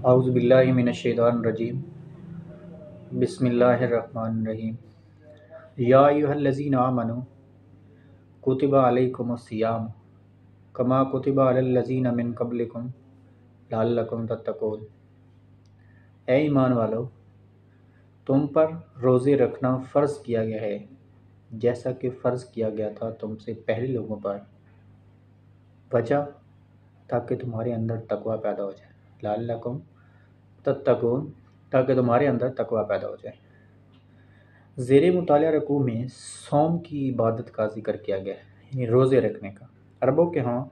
اعوذ باللہ من الشیطان الرجیم بسم اللہ الرحمن الرحیم یا ایھا الذین آمنوا کتب علیکم الصیام کما کتب علی الذین من قبلکم لعلکم تتقون۔ اے ایمان والو، تم پر روزے رکھنا فرض کیا گیا ہے جیسا کہ فرض کیا گیا تھا تم سے پہلے لوگوں پر، وجہ تاکہ تمہارے اندر تقوی پیدا ہو جائے، لعلکم تتقون، تاکہ تمہارے اندر تقوی پیدا ہو جائے۔ زیر مطالعہ رکوع میں صوم کی عبادت کا ذکر کیا گیا ہے، یعنی روزے رکھنے کا۔ عربوں کے ہاں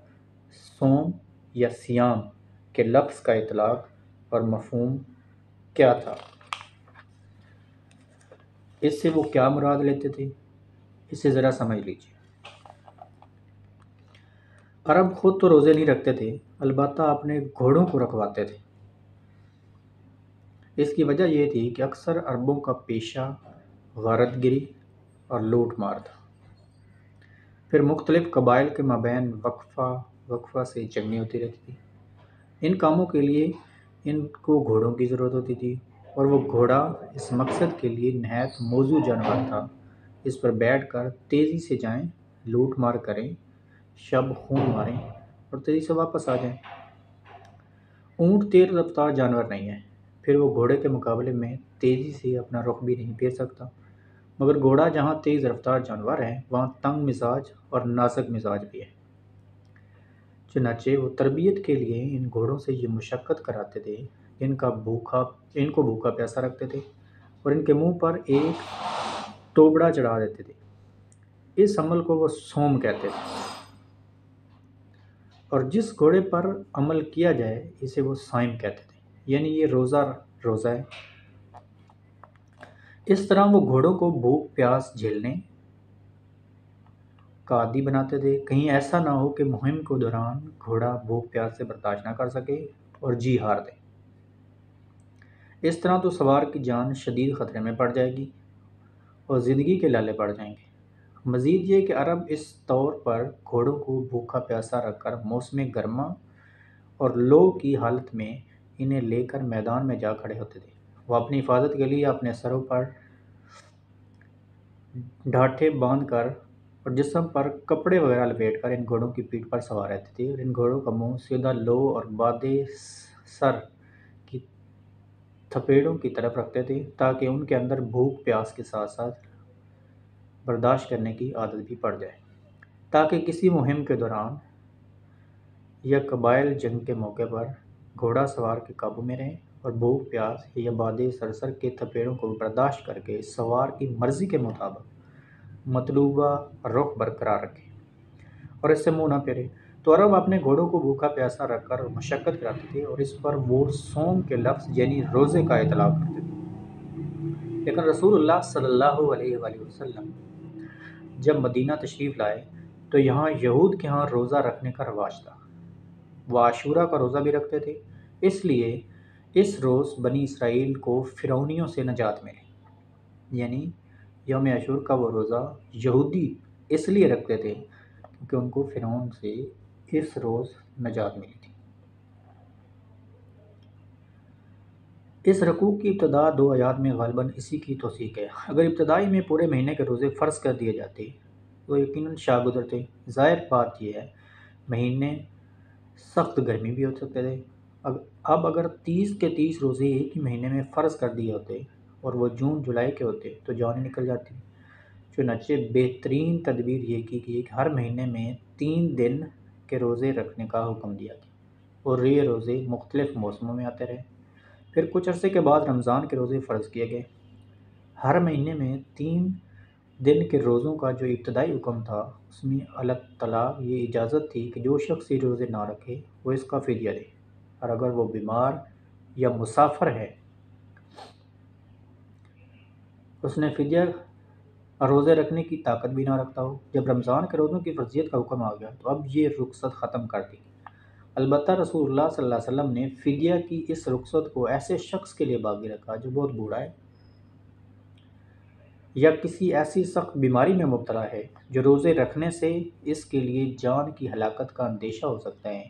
صوم یا صیام کے لفظ کا اطلاق اور مفہوم کیا تھا، اس سے وہ کیا مراد لیتے تھے، اسے ذرا سمجھ لیجیے۔ عرب خود تو روزے نہیں رکھتے تھے، البتہ اپنے گھوڑوں کو رکھواتے تھے۔ اس کی وجہ یہ تھی کہ اکثر عربوں کا پیشہ غارت گری اور لوٹ مار تھا، پھر مختلف قبائل کے مابین وقفہ سے جنگیں ہوتی رہتی تھیں۔ ان کاموں کے لیے ان کو گھوڑوں کی ضرورت ہوتی تھی، اور وہ گھوڑا اس مقصد کے لیے نہایت موزوں جانور تھا۔ اس پر بیٹھ کر تیزی سے جائیں، لوٹ مار کریں، شب خون ماریں اور تیزی سے واپس آ جائیں۔ اونٹ تیز رفتار جانور نہیں ہے، پھر وہ گھوڑے کے مقابلے میں تیزی سے اپنا رخ بھی نہیں پھیر سکتا، مگر گھوڑا جہاں تیز رفتار جانور ہے وہاں تنگ مزاج اور نازک مزاج بھی ہے۔ چنانچہ وہ تربیت کے لیے ان گھوڑوں سے یہ مشقت کراتے تھے، ان کو بھوکا پیاسا رکھتے تھے اور ان کے منہ پر ایک توبڑا چڑھا دیتے تھے۔ اس عمل کو وہ صوم کہتے تھے، اور جس گھوڑے پر عمل کیا جائے اسے وہ صائم کہتے تھے، یعنی یہ روزہ ہے۔ اس طرح وہ گھوڑوں کو بھوک پیاس جھیلنے کا عادی بناتے تھے، کہیں ایسا نہ ہو کہ مہم کے دوران گھوڑا بھوک پیاس سے برداشت نہ کر سکے اور جی ہار دے۔ اس طرح تو سوار کی جان شدید خطرے میں پڑ جائے گی اور زندگی کے لالے پڑ جائیں گے۔ مزید یہ کہ عرب اس طور پر گھوڑوں کو بھوکا پیاسا رکھ کر موسم گرما اور لو کی حالت میں انہیں لے کر میدان میں جا کھڑے ہوتے تھے۔ وہ اپنی حفاظت کے لیے اپنے سروں پر ڈھاٹھے باندھ کر اور جسم پر کپڑے وغیرہ لپیٹ کر ان گھوڑوں کی پیٹھ پر سوار رہتے تھے، اور ان گھوڑوں کا منہ سیدھا لو اور بادِ سر کی تھپیڑوں کی طرف رکھتے تھے تاکہ ان کے اندر بھوک پیاس کے ساتھ ساتھ برداشت کرنے کی عادت بھی پڑ جائے، تاکہ کسی مہم کے دوران یا قبائل جنگ کے موقع پر گھوڑا سوار کے قابو میں رہیں اور بھوک پیاس یا بادِ سر کے تھپیڑوں کو برداشت کر کے سوار کی مرضی کے مطابق مطلوبہ رخ برقرار رکھے اور اس سے منہ نہ پھیرے۔ تو عرب اپنے گھوڑوں کو بھوکا پیاسا رکھ کر مشقت کراتے تھے اور اس پر وہ صوم کے لفظ یعنی روزے کا اطلاق کرتے تھے۔ لیکن رسول اللہ صلی اللہ علیہ وآلہ وسلم جب مدینہ تشریف لائے تو یہاں یہود کے ہاں روزہ رکھنے کا رواج تھا۔ وہ عاشورہ کا روزہ بھی رکھتے تھے، اس لیے اس روز بنی اسرائیل کو فرعونیوں سے نجات ملی، یعنی یوم عاشور کا وہ روزہ یہودی اس لیے رکھتے تھے کیونکہ ان کو فرعون سے اس روز نجات ملی تھی۔ اس رکوع کی ابتدا 2 آیات میں غالباً اسی کی توثیق ہے۔ اگر ابتدائی میں پورے مہینے کے روزے فرض کر دیے جاتے تو یقیناً شاہ گزرتے۔ ظاہر بات یہ ہے مہینے سخت گرمی بھی ہو سکتے تھے۔ اب اگر 30 کے 30 روزے ایک ہی مہینے میں فرض کر دیے ہوتے اور وہ جون جولائی کے ہوتے تو جان نکل جاتی۔ چنانچہ بہترین تدبیر یہ کی کہ ہر مہینے میں 3 دن کے روزے رکھنے کا حکم دیا گیا اور یہ روزے مختلف موسموں میں آتے رہے۔ پھر کچھ عرصے کے بعد رمضان کے روزے فرض کیے گئے۔ ہر مہینے میں 3 دن کے روزوں کا جو ابتدائی حکم تھا اس میں اللہ تعالیٰ یہ اجازت تھی کہ جو شخص یہ روزے نہ رکھے وہ اس کا فدیہ دے، اور اگر وہ بیمار یا مسافر ہے اس نے فدیہ روزے رکھنے کی طاقت بھی نہ رکھتا ہو۔ جب رمضان کے روزوں کی فرضیت کا حکم آ گیا تو اب یہ رخصت ختم کر دی۔ البتہ رسول اللہ صلی اللہ علیہ وسلم نے فدیہ کی اس رخصت کو ایسے شخص کے لیے باقی رکھا جو بہت بوڑھا ہے یا کسی ایسی سخت بیماری میں مبتلا ہے جو روزے رکھنے سے اس کے لیے جان کی ہلاکت کا اندیشہ ہو سکتا ہے۔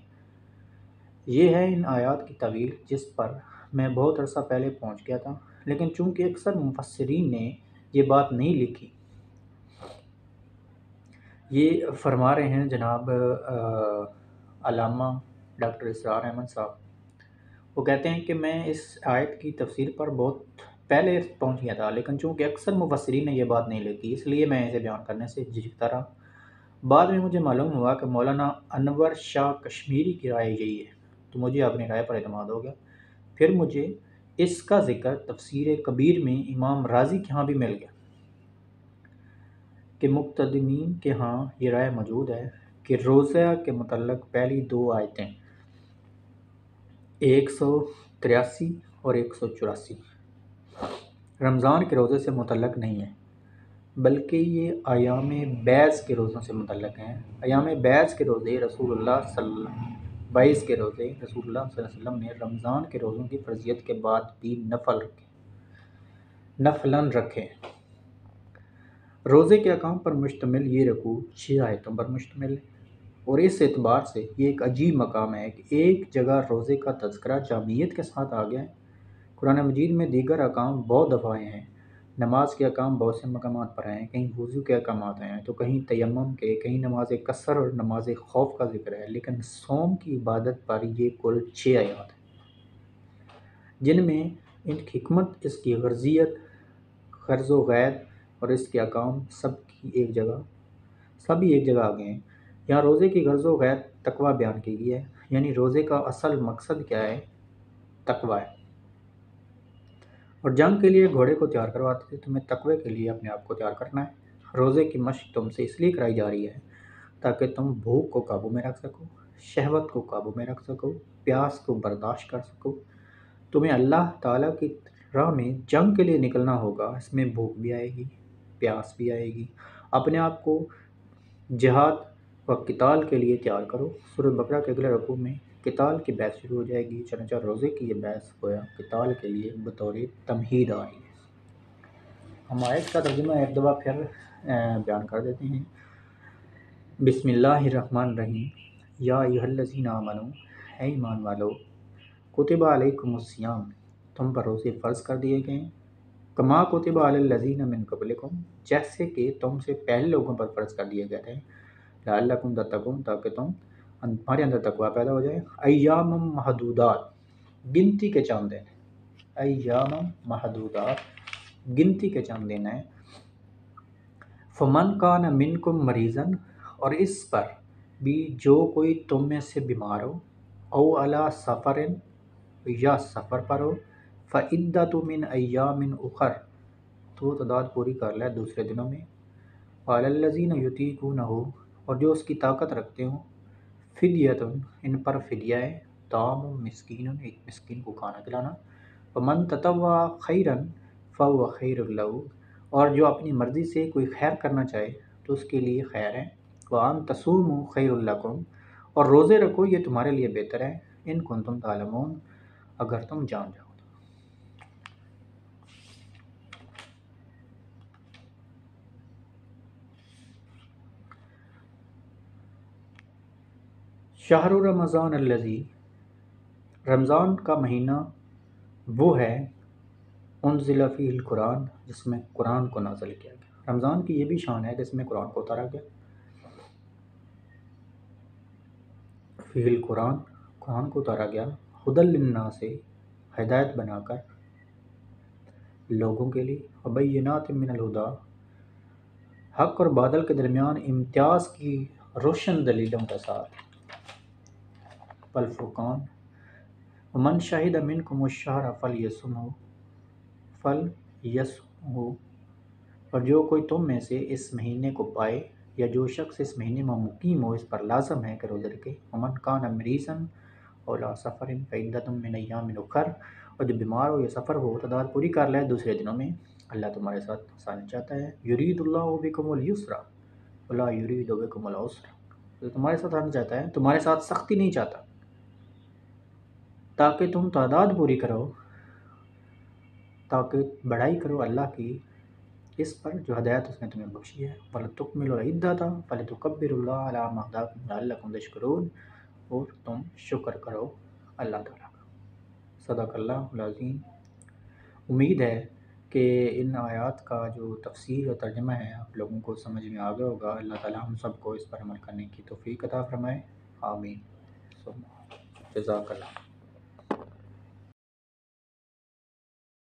یہ ہے ان آیات کی طویل جس پر میں بہت عرصہ پہلے پہنچ گیا تھا، لیکن چونکہ اکثر مفسرین نے یہ بات نہیں لکھی۔ یہ فرما رہے ہیں جناب علامہ ڈاکٹر اسرار احمد صاحب۔ وہ کہتے ہیں کہ میں اس آیت کی تفسیر پر بہت پہلے پہنچ گیا تھا، لیکن چونکہ اکثر مفسرین نے یہ بات نہیں لکھی، اس لیے میں اسے بیان کرنے سے جھجکتا رہا۔ بعد میں مجھے معلوم ہوا کہ مولانا انور شاہ کشمیری کی رائے یہی ہے، تو مجھے اپنی رائے پر اعتماد ہو گیا۔ پھر مجھے اس کا ذکر تفسیر کبیر میں امام راضی کے ہاں بھی مل گیا کہ مقتدمین کے ہاں یہ رائے موجود ہے کہ روزہ کے متعلق پہلی دو آیتیں 183 اور 184 رمضان کے روزے سے متعلق نہیں ہیں، بلکہ یہ ایام بیض کے روزوں سے متعلق ہیں۔ ایام بیض کے روزے رسول اللہ صلی اللہ علیہ وسلم 22 کے روزے رسول اللہ صلی اللہ علیہ وسلم نے رمضان کے روزوں کی فرضیت کے بعد بھی نفلاً رکھے۔ روزے کے احکام پر مشتمل یہ رکوع 6 آیتوں پر مشتمل ہے، اور اس اعتبار سے یہ ایک عجیب مقام ہے کہ ایک جگہ روزے کا تذکرہ جامعیت کے ساتھ آ گیا ہے۔ قرآن مجید میں دیگر احکام بہت دفعہ آئے ہیں، نماز کے احکام بہت سے مقامات پر ہیں، کہیں وضو کے احکامات ہیں تو کہیں تیمم کے، کہیں نماز قصر اور نماز خوف کا ذکر ہے، لیکن صوم کی عبادت پر یہ کل 6 آیات ہیں، جن میں ان کی حکمت، اس کی غرضیت، غرض و غید اور اس کے احکام سبھی ایک جگہ آ گئے ہیں۔ یہاں روزے کی غرض و غید تقوی بیان کی گئی ہے، یعنی روزے کا اصل مقصد کیا ہے؟ تقوی ہے۔ اور جنگ کے لیے گھوڑے کو تیار کرواتے تھے، تمہیں تقوی کے لیے اپنے آپ کو تیار کرنا ہے۔ روزے کی مشق تم سے اس لیے کرائی جا رہی ہے تاکہ تم بھوک کو قابو میں رکھ سکو، شہوت کو قابو میں رکھ سکو، پیاس کو برداشت کر سکو۔ تمہیں اللہ تعالیٰ کی راہ میں جنگ کے لیے نکلنا ہوگا، اس میں بھوک بھی آئے گی، پیاس بھی آئے گی۔ اپنے آپ کو جہاد و قتال کے لیے تیار کرو۔ سورہ بقرہ کے اگلے رکوع میں قتال کی بحث شروع ہو جائے گی، چنانچہ روزے کی یہ بحث گویا قتال کے لیے بطور تمہید آ رہی ہے۔ ہم آیت کا ترجمہ ایک دفعہ پھر بیان کر دیتے ہیں۔ بسم اللہ الرحمن الرحیم، یا ایھا الذین آمنوا، اے ایمان والو، کتب علیکم الصیام، تم پر روزے فرض کر دیے گئے ہیں، کما کتب علی الذین من قبلکم، جیسے کہ تم سے پہلے لوگوں پر فرض کر دیے گئے تھے، لعلکم تتقون، تاکہ تمہارے اندر تقوی پیدا ہو جائے۔ ایام محدودات، گنتی کے چند دن، ایام محدودات، گنتی کے چند دن ہیں۔ فمن کان منکم مریضا، اور اس پر بھی جو کوئی تم میں سے بیمار ہو، او علی سفر، یا سفر پر ہو، فعدۃ من ایام اخر، تو تعداد پوری کر لے دوسرے دنوں میں۔ وعلی الذین یطیقونہ، اور جو اس کی طاقت رکھتے ہوں، فدیۃ، ان پر فدیہ ہے، طعام مسکین، ایک مسکین کو کھانا کھلانا۔ ومن تطوع خیرا فہو خیر لہ، اور جو اپنی مرضی سے کوئی خیر کرنا چاہے تو اس کے لیے خیر ہے۔ وان تصوموا خیر لکم، اور روزے رکھو یہ تمہارے لیے بہتر ہے، ان کنتم تعلمون، اگر تم جان جاؤ۔ شہر رمضان الذی، رمضان کا مہینہ وہ ہے، انزل فیہ القرآن، جس میں قرآن کو نازل کیا گیا۔ رمضان کی یہ بھی شان ہے کہ اس میں قرآن کو اتارا گیا۔ فیہ القرآن، قرآن کو اتارا گیا، ھدی للناس، ہدایت بنا کر لوگوں کے لیے، وبینات من الھدی، حق اور باطل کے درمیان امتیاز کی روشن دلیلوں کے ساتھ، والفرقان، ومن شہد منکم الشہر فلیصمہ، اور جو کوئی تم میں سے اس مہینے کو پائے، یا جو شخص اس مہینے میں مقیم ہو اس پر لازم ہے کہ روزے رکھے۔ ومن کان مریضا او علی سفر فعدۃ من ایام اخر، اور جو بیمار ہو یا سفر ہو تعداد پوری کر لے دوسرے دنوں میں۔ اللہ تمہارے ساتھ آسانی چاہتا ہے۔ یرید اللہ بکم الیسر ولا یرید بکم العسر، تو تمہارے ساتھ آنا چاہتا ہے، تمہارے ساتھ سختی نہیں چاہتا، تاکہ تم تعداد پوری کرو، تاکہ بڑائی کرو اللہ کی اس پر جو ہدایت اس نے تمہیں بخشی ہے۔ وَلْتُكْمِلُوا الْعِدَّةَ وَلِتُكَبِّرُوا اللَّهَ عَلَىٰ مَا هَدَاكُمْ لَعَلَّكُمْ تَشْكُرُونَ، اور تم شکر کرو اللہ تعالیٰ کا۔ صدق اللہ العظیم۔ امید ہے کہ ان آیات کا جو تفسیر اور ترجمہ ہے آپ لوگوں کو سمجھ میں آ گیا ہوگا۔ اللہ تعالیٰ ہم سب کو اس پر عمل کرنے کی توفیق عطا فرمائے، آمین۔ جزاک اللہ۔